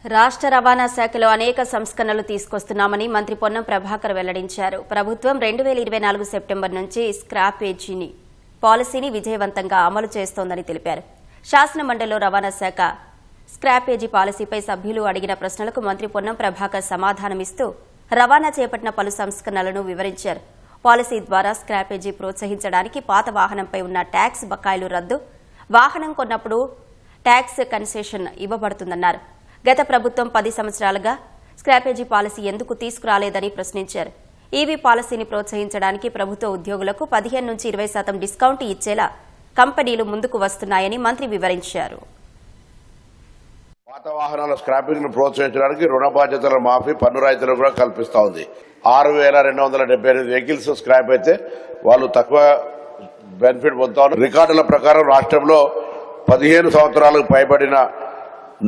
రాష్ట్ర రవాణా శాఖలో అనేక సంస్కరణలు తీసుకొస్తున్నామని మంత్రి పొన్నం ప్రభాకర్ వెల్లడించారు. ప్రభుత్వం 2024 సెప్టెంబర్ నుంచి స్క్రాపేజీని పాలసీని విజయవంతంగా అమలు చేస్తోందని తెలిపారు. శాసనమండలిలో రవాణా శాఖ స్క్రాపేజీ పాలసీపై సభ్యులు అడిగిన ప్రశ్నలకు మంత్రి పొన్నం ప్రభాకర్ సమాధానమిస్తూ రవాణా చేపట్టిన పలు సంస్కరణలను వివరించారు. పాలసీ ద్వారా స్క్రాపేజీ ప్రోత్సహించడానికి పాత వాహనంపై ఉన్న ట్యాక్స్ బకాయిలు రద్దు, వాహనం కొన్నప్పుడు ట్యాక్స్ కన్సెషన్ ఇవ్వబడుతుందన్నారు. గత ప్రభుత్వం 10 సంవత్సరాలుగా స్క్రాపేజీ పాలసీ ఎందుకు తీసుకురాలేదని ప్రశ్నించారు. ఈవీ పాలసీని ప్రోత్సహించడానికి ప్రభుత్వ ఉద్యోగులకు 15 నుంచి 20% డిస్కౌంట్ ఇచ్చేలా కంపెనీలు ముందుకు వస్తున్నాయని మంత్రి వివరించారు. పాత వాహనాల స్క్రాపింగ్ ను ప్రోత్సహించడానికి రుణ బాధ్యతల మాఫీ, పన్ను రాయితీలు కూడా కల్పిస్తా ఉంది. 6,278 వెహికల్స్ స్క్రాప్ అయితే వాళ్ళు తక్కువ బెనిఫిట్ పొందుతా ఉన్నారు. రికార్డుల ప్రకారం రాష్ట్రంలో 15 సంవత్సరాలకు పైబడిన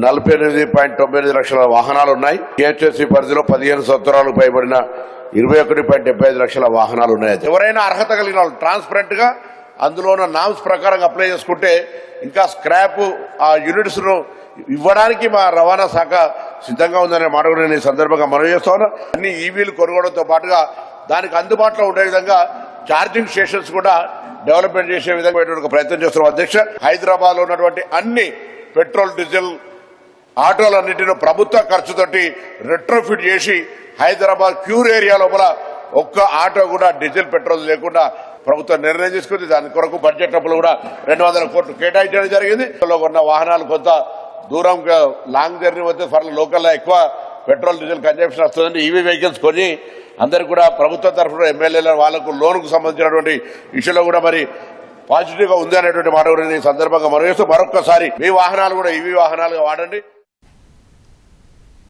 48.98 లక్షల వాహనాలు ఉన్నాయి. టీహెచ్ఎస్సీ పరిధిలో 15 సంవత్సరాలకు పైబడిన 21.75 లక్షల వాహనాలు ఉన్నాయి. ఎవరైనా అర్హత కలిగిన వాళ్ళు ట్రాన్స్పరెంట్ గా అందులో ఉన్న నామ్స్ ప్రకారం అప్లై చేసుకుంటే ఇంకా స్క్రాప్ ఆ యూనిట్స్ ను ఇవ్వడానికి మా రవాణా శాఖ సిద్ధంగా ఉందనే మాట కూడా నేను ఈ సందర్భంగా మనవి చేస్తా ఉన్నా. అన్ని ఈవీలు కొనుగోవడంతో పాటుగా దానికి అందుబాటులో ఉండే విధంగా ఛార్జింగ్ స్టేషన్స్ కూడా డెవలప్మెంట్ చేసే విధంగా ప్రయత్నం చేస్తున్నాం. అధ్యక్ష, హైదరాబాద్ లో ఉన్నటువంటి అన్ని పెట్రోల్, డీజిల్ ఆటోలన్నింటినీ ప్రభుత్వ ఖర్చుతోటి రెట్రోఫిట్ చేసి హైదరాబాద్ క్యూర్ ఏరియా లోపల ఒక్క ఆటో కూడా డీజిల్, పెట్రోల్ లేకుండా ప్రభుత్వం నిర్ణయం తీసుకుంది. దాని కొరకు బడ్జెట్ అప్పులు కూడా 200 కోట్లు కేటాయించడం జరిగింది. ఉన్న వాహనాలు కొంత దూరం లాంగ్ జర్నీ వస్తే ఫర్ లోకల్ ఎక్కువ పెట్రోల్, డీజిల్ కన్జంప్షన్ వస్తుందని ఈవీ వెహికల్స్ కొని అందరు కూడా ప్రభుత్వం తరఫున ఎమ్మెల్యేల వాళ్లకు లోన్కు సంబంధించినటువంటి ఇష్యూలో కూడా మరి పాజిటివ్ గా ఉంది అనేటువంటి మాట కూడా ఈ సందర్భంగా మనం చేస్తూ మరొక్కసారి మీ వాహనాలు కూడా ఈవీ వాహనాలుగా వాడండి.